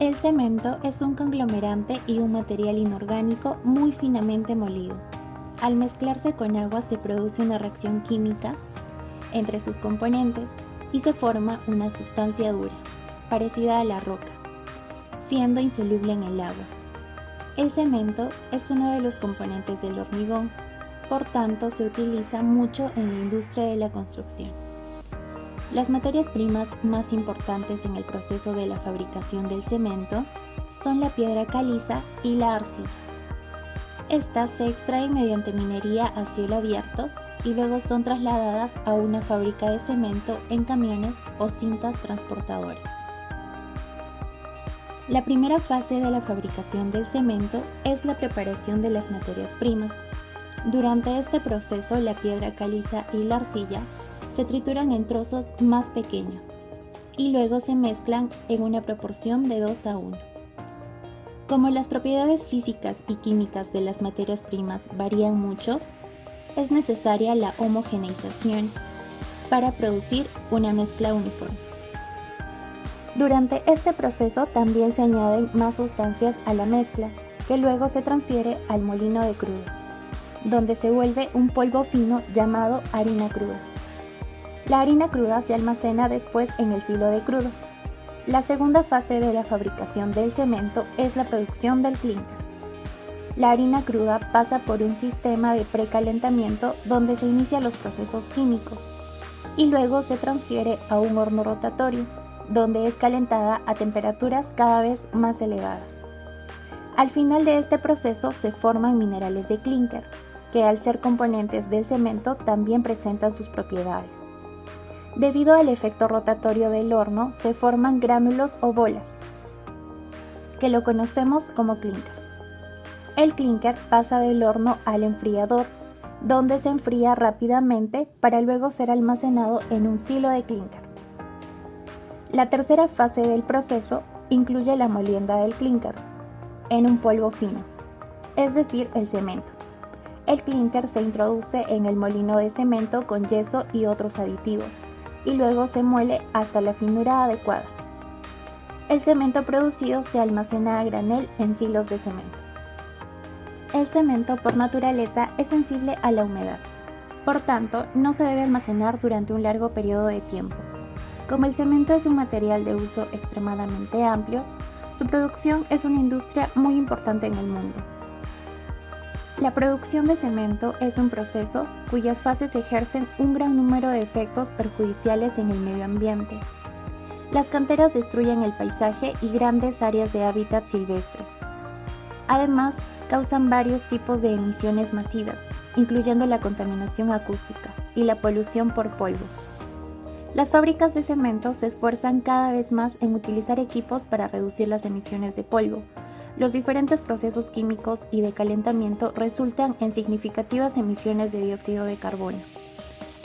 El cemento es un conglomerante y un material inorgánico muy finamente molido. Al mezclarse con agua se produce una reacción química entre sus componentes y se forma una sustancia dura, parecida a la roca, siendo insoluble en el agua. El cemento es uno de los componentes del hormigón, por tanto se utiliza mucho en la industria de la construcción. Las materias primas más importantes en el proceso de la fabricación del cemento son la piedra caliza y la arcilla. Estas se extraen mediante minería a cielo abierto y luego son trasladadas a una fábrica de cemento en camiones o cintas transportadoras. La primera fase de la fabricación del cemento es la preparación de las materias primas. Durante este proceso, la piedra caliza y la arcilla se trituran en trozos más pequeños y luego se mezclan en una proporción de 2:1. Como las propiedades físicas y químicas de las materias primas varían mucho, es necesaria la homogeneización para producir una mezcla uniforme. Durante este proceso también se añaden más sustancias a la mezcla, que luego se transfiere al molino de crudo, donde se vuelve un polvo fino llamado harina cruda. La harina cruda se almacena después en el silo de crudo. La segunda fase de la fabricación del cemento es la producción del clínker. La harina cruda pasa por un sistema de precalentamiento donde se inician los procesos químicos y luego se transfiere a un horno rotatorio, donde es calentada a temperaturas cada vez más elevadas. Al final de este proceso se forman minerales de clínker, que al ser componentes del cemento también presentan sus propiedades. Debido al efecto rotatorio del horno, se forman gránulos o bolas, que lo conocemos como clínker. El clínker pasa del horno al enfriador, donde se enfría rápidamente para luego ser almacenado en un silo de clínker. La tercera fase del proceso incluye la molienda del clínker en un polvo fino, es decir, el cemento. El clínker se introduce en el molino de cemento con yeso y otros aditivos, y luego se muele hasta la finura adecuada. El cemento producido se almacena a granel en silos de cemento. El cemento por naturaleza es sensible a la humedad, por tanto no se debe almacenar durante un largo periodo de tiempo. Como el cemento es un material de uso extremadamente amplio, su producción es una industria muy importante en el mundo. La producción de cemento es un proceso cuyas fases ejercen un gran número de efectos perjudiciales en el medio ambiente. Las canteras destruyen el paisaje y grandes áreas de hábitat silvestres. Además, causan varios tipos de emisiones masivas, incluyendo la contaminación acústica y la polución por polvo. Las fábricas de cemento se esfuerzan cada vez más en utilizar equipos para reducir las emisiones de polvo. Los diferentes procesos químicos y de calentamiento resultan en significativas emisiones de dióxido de carbono.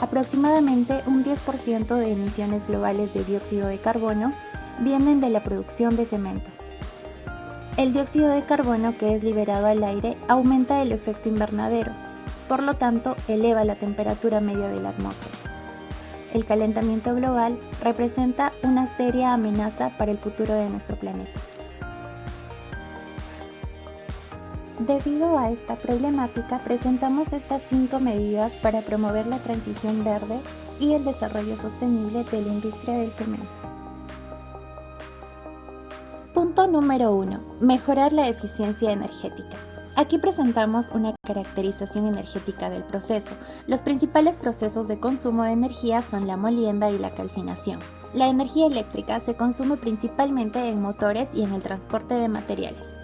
Aproximadamente un 10% de emisiones globales de dióxido de carbono vienen de la producción de cemento. El dióxido de carbono que es liberado al aire aumenta el efecto invernadero, por lo tanto eleva la temperatura media de la atmósfera. El calentamiento global representa una seria amenaza para el futuro de nuestro planeta. Debido a esta problemática, presentamos estas 5 medidas para promover la transición verde y el desarrollo sostenible de la industria del cemento. Punto número 1. Mejorar la eficiencia energética. Aquí presentamos una caracterización energética del proceso. Los principales procesos de consumo de energía son la molienda y la calcinación. La energía eléctrica se consume principalmente en motores y en el transporte de materiales,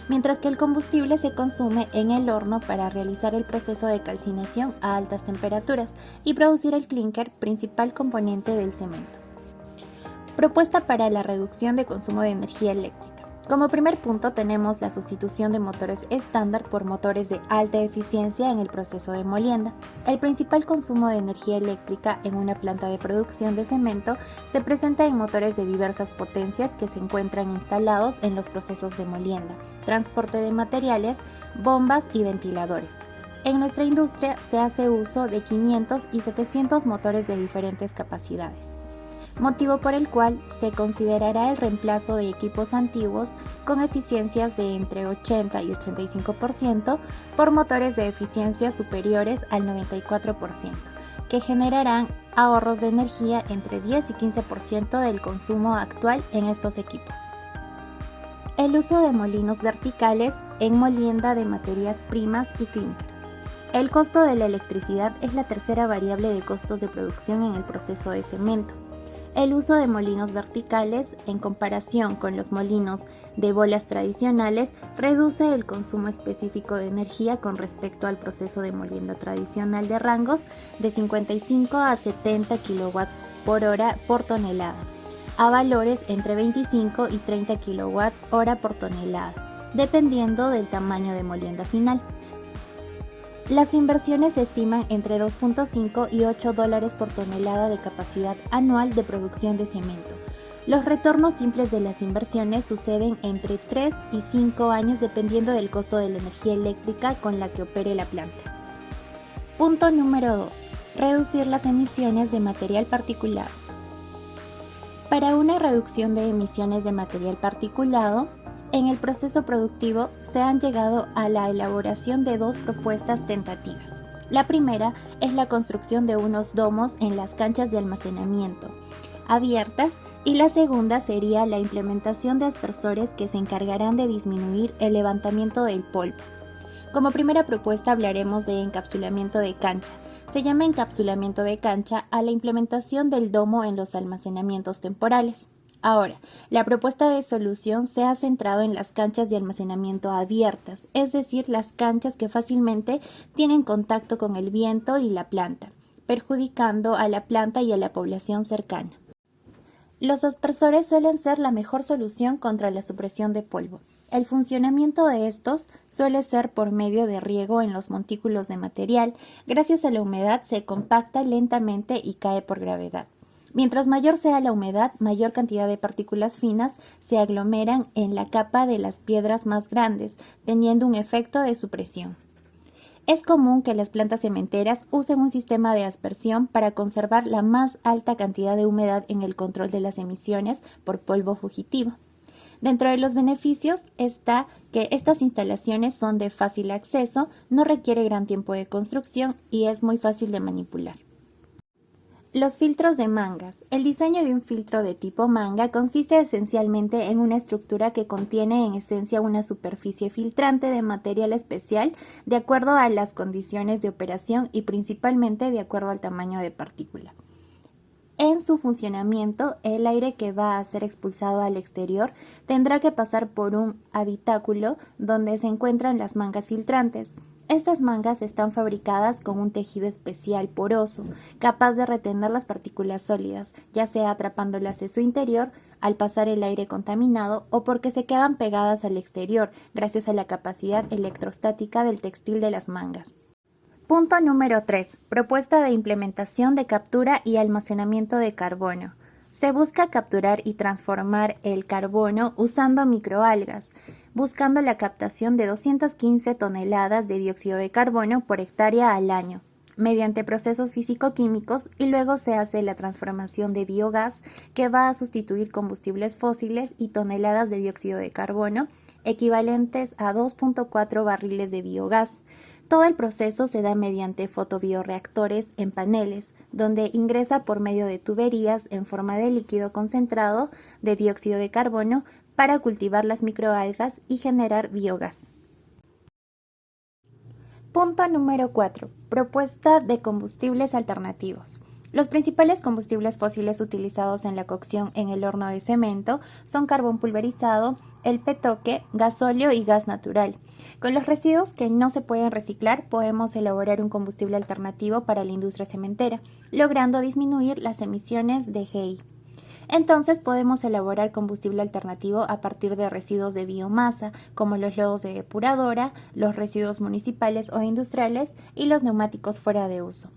mientras que el combustible se consume en el horno para realizar el proceso de calcinación a altas temperaturas y producir el clínker, principal componente del cemento. Propuesta para la reducción de consumo de energía eléctrica. Como primer punto tenemos la sustitución de motores estándar por motores de alta eficiencia en el proceso de molienda. El principal consumo de energía eléctrica en una planta de producción de cemento se presenta en motores de diversas potencias que se encuentran instalados en los procesos de molienda, transporte de materiales, bombas y ventiladores. En nuestra industria se hace uso de 500 y 700 motores de diferentes capacidades. motivo por el cual se considerará el reemplazo de equipos antiguos con eficiencias de entre 80 y 85% por motores de eficiencia superiores al 94%, que generarán ahorros de energía entre 10 y 15% del consumo actual en estos equipos. El uso de molinos verticales en molienda de materias primas y clínker. El costo de la electricidad es la tercera variable de costos de producción en el proceso de cemento. El uso de molinos verticales, en comparación con los molinos de bolas tradicionales, reduce el consumo específico de energía con respecto al proceso de molienda tradicional de rangos de 55 a 70 kWh por tonelada, a valores entre 25 y 30 kWh por tonelada, dependiendo del tamaño de molienda final. Las inversiones se estiman entre $2.5 y $8 por tonelada de capacidad anual de producción de cemento. Los retornos simples de las inversiones suceden entre 3 y 5 años dependiendo del costo de la energía eléctrica con la que opere la planta. Punto número 2. Reducir las emisiones de material particulado. Para una reducción de emisiones de material particulado, en el proceso productivo se han llegado a la elaboración de dos propuestas tentativas. La primera es la construcción de unos domos en las canchas de almacenamiento abiertas y la segunda sería la implementación de aspersores que se encargarán de disminuir el levantamiento del polvo. Como primera propuesta hablaremos de encapsulamiento de cancha. Se llama encapsulamiento de cancha a la implementación del domo en los almacenamientos temporales. Ahora, la propuesta de solución se ha centrado en las canchas de almacenamiento abiertas, es decir, las canchas que fácilmente tienen contacto con el viento y la planta, perjudicando a la planta y a la población cercana. Los aspersores suelen ser la mejor solución contra la supresión de polvo. El funcionamiento de estos suele ser por medio de riego en los montículos de material. Gracias a la humedad se compacta lentamente y cae por gravedad. Mientras mayor sea la humedad, mayor cantidad de partículas finas se aglomeran en la capa de las piedras más grandes, teniendo un efecto de supresión. Es común que las plantas cementeras usen un sistema de aspersión para conservar la más alta cantidad de humedad en el control de las emisiones por polvo fugitivo. Dentro de los beneficios está que estas instalaciones son de fácil acceso, no requiere gran tiempo de construcción y es muy fácil de manipular. Los filtros de mangas. El diseño de un filtro de tipo manga consiste esencialmente en una estructura que contiene en esencia una superficie filtrante de material especial de acuerdo a las condiciones de operación y principalmente de acuerdo al tamaño de partícula. En su funcionamiento, el aire que va a ser expulsado al exterior tendrá que pasar por un habitáculo donde se encuentran las mangas filtrantes. Estas mangas están fabricadas con un tejido especial poroso, capaz de retener las partículas sólidas, ya sea atrapándolas en su interior al pasar el aire contaminado o porque se quedan pegadas al exterior gracias a la capacidad electrostática del textil de las mangas. Punto número 3. Propuesta de implementación de captura y almacenamiento de carbono. Se busca capturar y transformar el carbono usando microalgas, buscando la captación de 215 toneladas de dióxido de carbono por hectárea al año, mediante procesos físico-químicos y luego se hace la transformación de biogás que va a sustituir combustibles fósiles y toneladas de dióxido de carbono equivalentes a 2.4 barriles de biogás. Todo el proceso se da mediante fotobioreactores en paneles, donde ingresa por medio de tuberías en forma de líquido concentrado de dióxido de carbono para cultivar las microalgas y generar biogás. Punto número 4. Propuesta de combustibles alternativos. Los principales combustibles fósiles utilizados en la cocción en el horno de cemento son carbón pulverizado, el petoque, gasóleo y gas natural. Con los residuos que no se pueden reciclar podemos elaborar un combustible alternativo para la industria cementera, logrando disminuir las emisiones de GI. Entonces podemos elaborar combustible alternativo a partir de residuos de biomasa, como los lodos de depuradora, los residuos municipales o industriales y los neumáticos fuera de uso.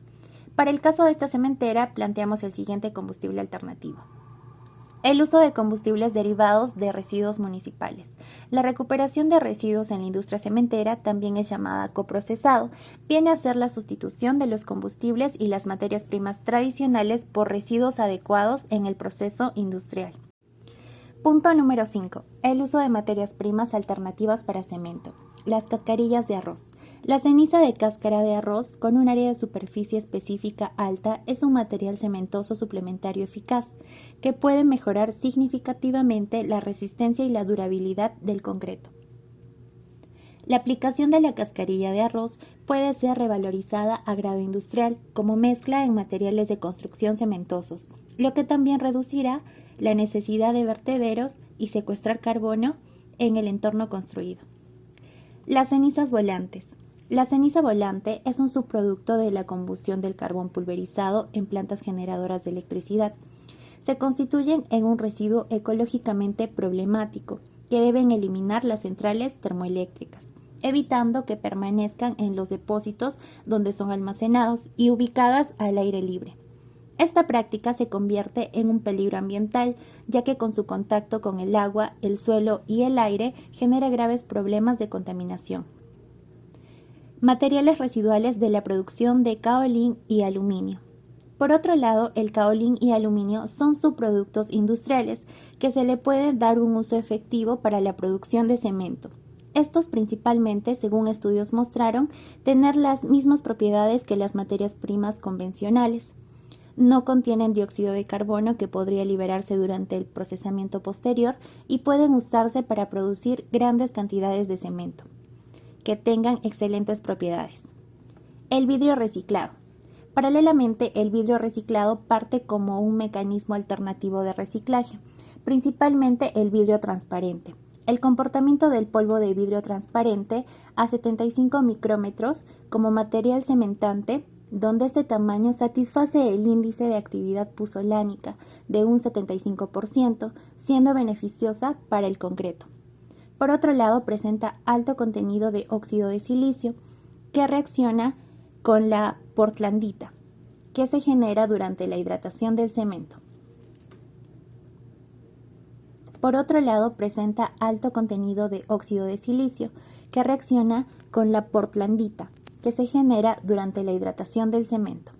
Para el caso de esta cementera, planteamos el siguiente combustible alternativo. El uso de combustibles derivados de residuos municipales. La recuperación de residuos en la industria cementera, también es llamada coprocesado, viene a ser la sustitución de los combustibles y las materias primas tradicionales por residuos adecuados en el proceso industrial. Punto número 5. El uso de materias primas alternativas para cemento. Las cascarillas de arroz. La ceniza de cáscara de arroz con un área de superficie específica alta es un material cementoso suplementario eficaz que puede mejorar significativamente la resistencia y la durabilidad del concreto. La aplicación de la cascarilla de arroz puede ser revalorizada a grado industrial como mezcla en materiales de construcción cementosos, lo que también reducirá la necesidad de vertederos y secuestrar carbono en el entorno construido. Las cenizas volantes. La ceniza volante es un subproducto de la combustión del carbón pulverizado en plantas generadoras de electricidad. Se constituyen en un residuo ecológicamente problemático que deben eliminar las centrales termoeléctricas, evitando que permanezcan en los depósitos donde son almacenados y ubicadas al aire libre. Esta práctica se convierte en un peligro ambiental, ya que con su contacto con el agua, el suelo y el aire genera graves problemas de contaminación. Materiales residuales de la producción de caolín y aluminio. Por otro lado, el caolín y aluminio son subproductos industriales que se le puede dar un uso efectivo para la producción de cemento. Estos principalmente, según estudios mostraron, tener las mismas propiedades que las materias primas convencionales. No contienen dióxido de carbono que podría liberarse durante el procesamiento posterior y pueden usarse para producir grandes cantidades de cemento, que tengan excelentes propiedades. El vidrio reciclado. Paralelamente, el vidrio reciclado parte como un mecanismo alternativo de reciclaje, principalmente el vidrio transparente. El comportamiento del polvo de vidrio transparente a 75 micrómetros como material cementante, donde este tamaño satisface el índice de actividad puzolánica de un 75%, siendo beneficiosa para el concreto. Por otro lado, presenta alto contenido de óxido de silicio, que reacciona con la portlandita, que se genera durante la hidratación del cemento. Por otro lado, presenta alto contenido de óxido de silicio, que reacciona con la portlandita, que se genera durante la hidratación del cemento.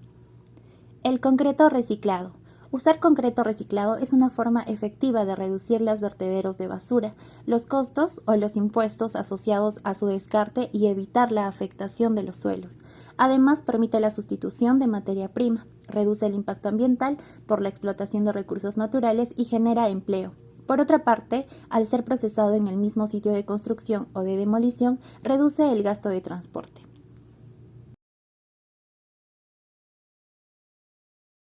El concreto reciclado. Usar concreto reciclado es una forma efectiva de reducir los vertederos de basura, los costos o los impuestos asociados a su descarte y evitar la afectación de los suelos. Además, permite la sustitución de materia prima, reduce el impacto ambiental por la explotación de recursos naturales y genera empleo. Por otra parte, al ser procesado en el mismo sitio de construcción o de demolición, reduce el gasto de transporte.